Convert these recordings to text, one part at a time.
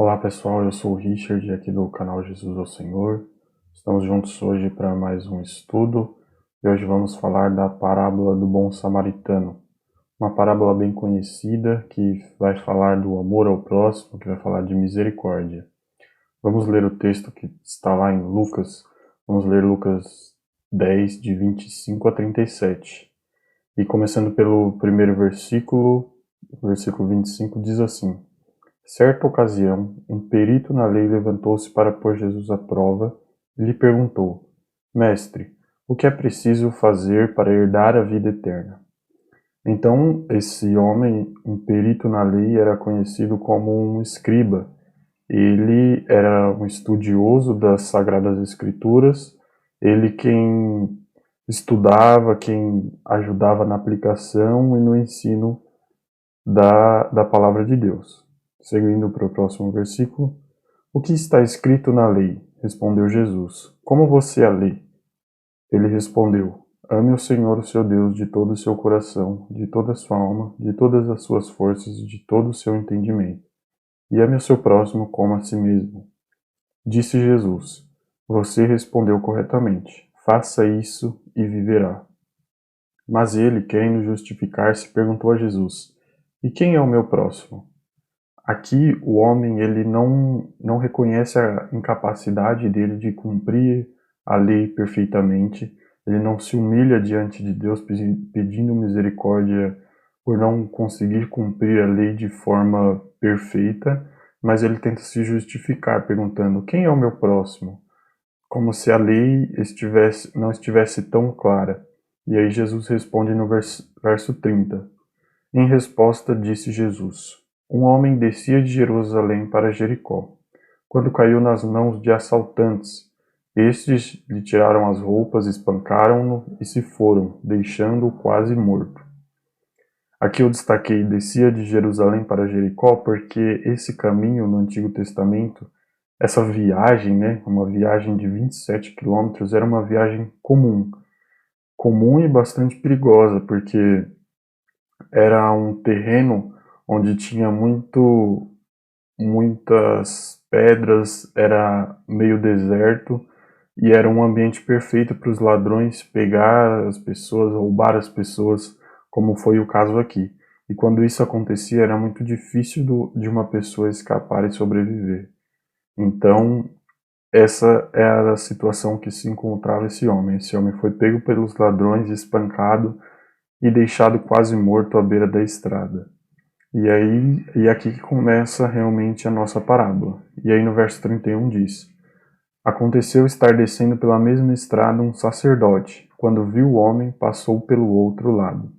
Olá pessoal, eu sou o Richard aqui do canal Jesus ao Senhor. Estamos juntos hoje para mais um estudo e hoje vamos falar da parábola do bom samaritano. Uma parábola bem conhecida que vai falar do amor ao próximo, que vai falar de misericórdia. Vamos ler o texto que está lá em Lucas. Vamos ler Lucas 10, de 25 a 37. E começando pelo primeiro versículo, o versículo 25 diz assim: Certa ocasião, um perito na lei levantou-se para pôr Jesus à prova e lhe perguntou: Mestre, o que é preciso fazer para herdar a vida eterna? Então, esse homem, um perito na lei, era conhecido como um escriba. Ele era um estudioso das Sagradas Escrituras, ele quem estudava, quem ajudava na aplicação e no ensino da palavra de Deus. Seguindo para o próximo versículo. O que está escrito na lei? Respondeu Jesus. Como você a lê? Ele respondeu: Ame o Senhor, o seu Deus, de todo o seu coração, de toda a sua alma, de todas as suas forças, de todo o seu entendimento. E ame o seu próximo como a si mesmo. Disse Jesus: Você respondeu corretamente. Faça isso e viverá. Mas ele, querendo justificar-se, perguntou a Jesus: E quem é o meu próximo? Aqui o homem ele não reconhece a incapacidade dele de cumprir a lei perfeitamente. Ele não se humilha diante de Deus pedindo misericórdia por não conseguir cumprir a lei de forma perfeita, mas ele tenta se justificar perguntando: quem é o meu próximo? Como se a lei não estivesse tão clara. E aí Jesus responde no verso 30. Em resposta, disse Jesus: Um homem descia de Jerusalém para Jericó, quando caiu nas mãos de assaltantes. Estes lhe tiraram as roupas, espancaram-no e se foram, deixando-o quase morto. Aqui eu destaquei descia de Jerusalém para Jericó porque esse caminho no Antigo Testamento, essa viagem, uma viagem de 27 quilômetros, era uma viagem comum e bastante perigosa, porque era um terreno onde tinha muitas pedras, era meio deserto e era um ambiente perfeito para os ladrões pegar as pessoas, roubar as pessoas, como foi o caso aqui. E quando isso acontecia, era muito difícil de uma pessoa escapar e sobreviver. Então, essa era a situação que se encontrava esse homem. Esse homem foi pego pelos ladrões, espancado e deixado quase morto à beira da estrada. E aqui que começa realmente a nossa parábola. E aí no verso 31 diz: Aconteceu estar descendo pela mesma estrada um sacerdote. Quando viu o homem, passou pelo outro lado.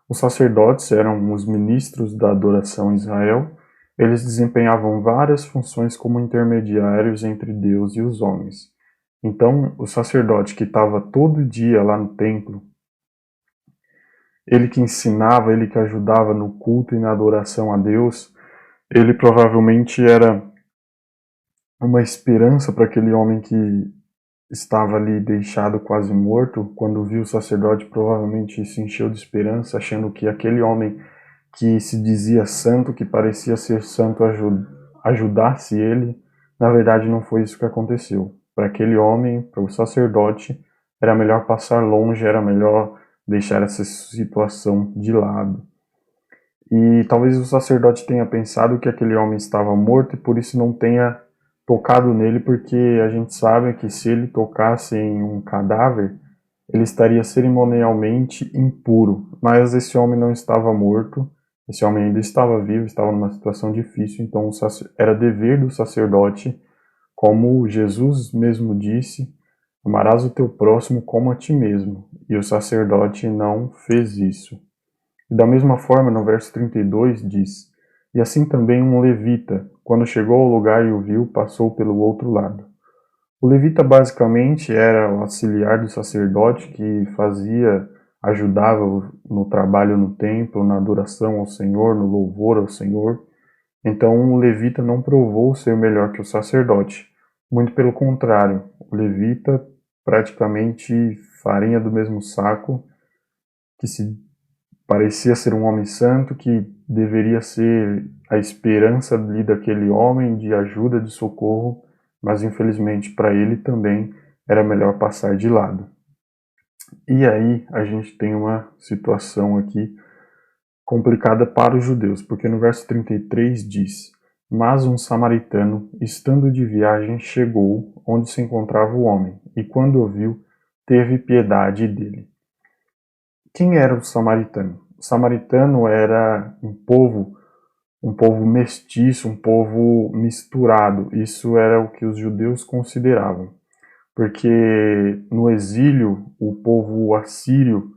Os sacerdotes eram os ministros da adoração em Israel. Eles desempenhavam várias funções como intermediários entre Deus e os homens. Então, o sacerdote que estava todo dia lá no templo, ele que ensinava, ele que ajudava no culto e na adoração a Deus, ele provavelmente era uma esperança para aquele homem que estava ali deixado quase morto. Quando viu o sacerdote, provavelmente se encheu de esperança, achando que aquele homem que se dizia santo, que parecia ser santo, ajudasse ele. Na verdade, não foi isso que aconteceu. Para aquele homem, para o sacerdote, era melhor passar longe, era melhor deixar essa situação de lado. E talvez o sacerdote tenha pensado que aquele homem estava morto e por isso não tenha tocado nele, porque a gente sabe que se ele tocasse em um cadáver, ele estaria cerimonialmente impuro. Mas esse homem não estava morto, esse homem ainda estava vivo, estava numa situação difícil, então era dever do sacerdote, como Jesus mesmo disse: amarás o teu próximo como a ti mesmo. E o sacerdote não fez isso. E da mesma forma, no verso 32 diz: E assim também um levita, quando chegou ao lugar e o viu, passou pelo outro lado. O levita basicamente era o auxiliar do sacerdote que ajudava no trabalho no templo, na adoração ao Senhor, no louvor ao Senhor. Então o levita não provou ser melhor que o sacerdote. Muito pelo contrário, o levita praticamente farinha do mesmo saco, que se parecia ser um homem santo, que deveria ser a esperança ali daquele homem de ajuda, de socorro, mas infelizmente para ele também era melhor passar de lado. E aí a gente tem uma situação aqui complicada para os judeus, porque no verso 33 diz: Mas um samaritano, estando de viagem, chegou onde se encontrava o homem, e quando o viu, teve piedade dele. Quem era o samaritano? O samaritano era um povo mestiço, um povo misturado. Isso era o que os judeus consideravam, porque no exílio o povo assírio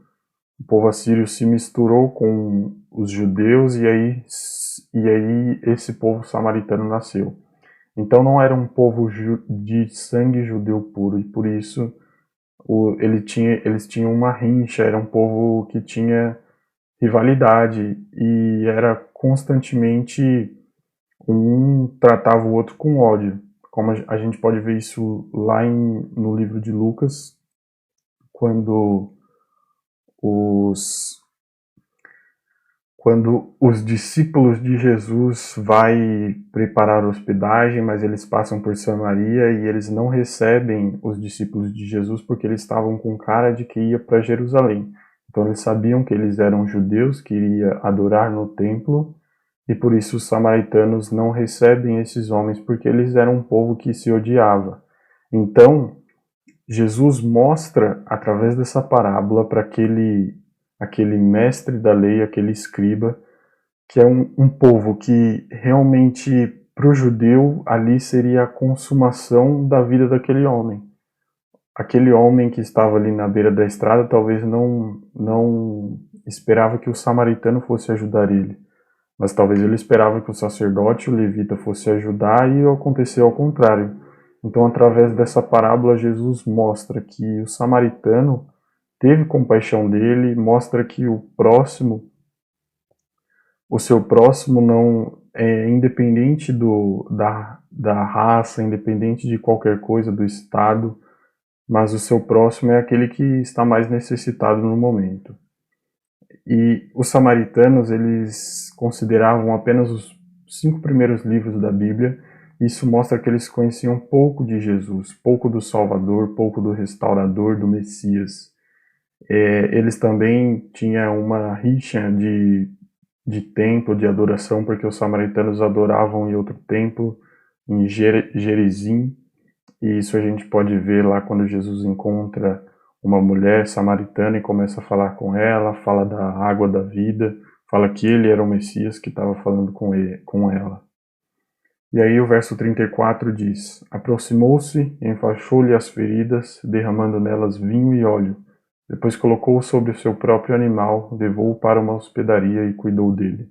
se misturou com os judeus e aí esse povo samaritano nasceu. Então não era um povo de sangue judeu puro, e por isso eles tinham uma rincha, era um povo que tinha rivalidade e era constantemente um tratava o outro com ódio. Como a gente pode ver isso lá no livro de Lucas, quando os discípulos de Jesus vai preparar hospedagem, mas eles passam por Samaria e eles não recebem os discípulos de Jesus porque eles estavam com cara de que ia para Jerusalém. Então eles sabiam que eles eram judeus, que iria adorar no templo, e por isso os samaritanos não recebem esses homens porque eles eram um povo que se odiava. Então Jesus mostra através dessa parábola para aquele mestre da lei, aquele escriba, que é um povo que realmente, para o judeu, ali seria a consumação da vida daquele homem. Aquele homem que estava ali na beira da estrada talvez não esperava que o samaritano fosse ajudar ele, mas talvez ele esperava que o sacerdote, o levita, fosse ajudar, e aconteceu ao contrário. Então, através dessa parábola, Jesus mostra que o samaritano teve compaixão dele, mostra que o seu próximo não é independente da raça, independente de qualquer coisa, do estado, mas o seu próximo é aquele que está mais necessitado no momento. E os samaritanos, eles consideravam apenas os 5 primeiros livros da Bíblia. Isso mostra que eles conheciam pouco de Jesus, pouco do Salvador, pouco do Restaurador, do Messias. Eles também tinham uma rixa de templo, de adoração, porque os samaritanos adoravam em outro templo, em Gerizim, e isso a gente pode ver lá quando Jesus encontra uma mulher samaritana e começa a falar com ela, fala da água da vida, fala que ele era o Messias que estava falando com ela. E aí o verso 34 diz: Aproximou-se, enfaixou-lhe as feridas, derramando nelas vinho e óleo. Depois colocou-o sobre o seu próprio animal, levou-o para uma hospedaria e cuidou dele.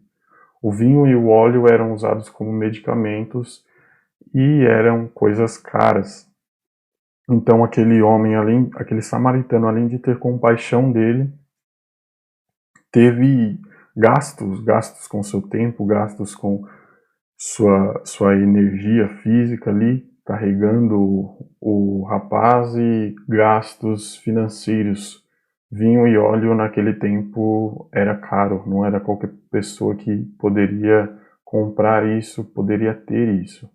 O vinho e o óleo eram usados como medicamentos e eram coisas caras. Então aquele samaritano, além de ter compaixão dele, teve gastos com seu tempo, gastos com sua energia física ali, carregando o rapaz, e gastos financeiros. Vinho e óleo naquele tempo era caro, não era qualquer pessoa que poderia comprar isso, poderia ter isso.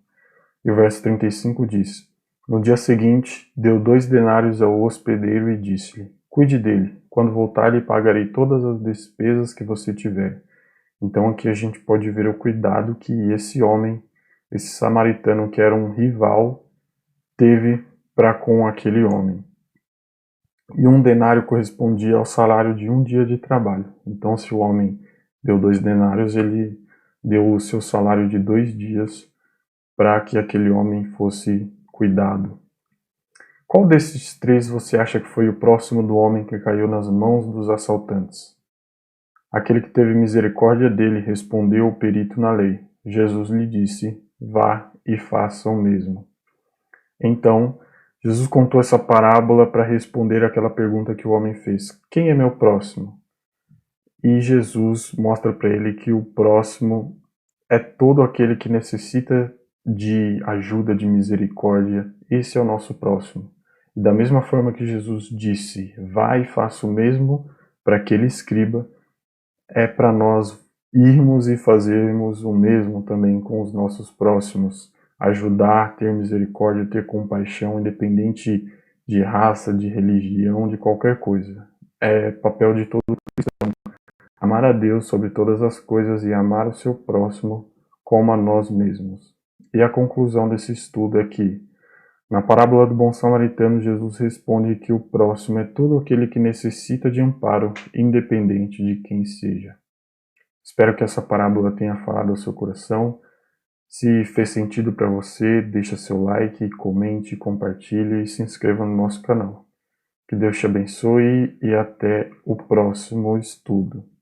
E o verso 35 diz: No dia seguinte, deu 2 denários ao hospedeiro e disse-lhe: Cuide dele, quando voltar lhe pagarei todas as despesas que você tiver. Então aqui a gente pode ver o cuidado que esse homem, esse samaritano que era um rival, teve para com aquele homem. E 1 denário correspondia ao salário de 1 dia de trabalho. Então se o homem deu 2 denários, ele deu o seu salário de 2 dias para que aquele homem fosse cuidado. Qual desses 3 você acha que foi o próximo do homem que caiu nas mãos dos assaltantes? Aquele que teve misericórdia dele, respondeu o perito na lei. Jesus lhe disse: Vá e faça o mesmo. Então, Jesus contou essa parábola para responder àquela pergunta que o homem fez: Quem é meu próximo? E Jesus mostra para ele que o próximo é todo aquele que necessita de ajuda, de misericórdia. Esse é o nosso próximo. E da mesma forma que Jesus disse: Vá e faça o mesmo para aquele escriba, é para nós irmos e fazermos o mesmo também com os nossos próximos, ajudar, ter misericórdia, ter compaixão, independente de raça, de religião, de qualquer coisa. É papel de todo cristão amar a Deus sobre todas as coisas e amar o seu próximo como a nós mesmos. E a conclusão desse estudo é que, na parábola do bom samaritano, Jesus responde que o próximo é todo aquele que necessita de amparo, independente de quem seja. Espero que essa parábola tenha falado ao seu coração. Se fez sentido para você, deixa seu like, comente, compartilhe e se inscreva no nosso canal. Que Deus te abençoe e até o próximo estudo.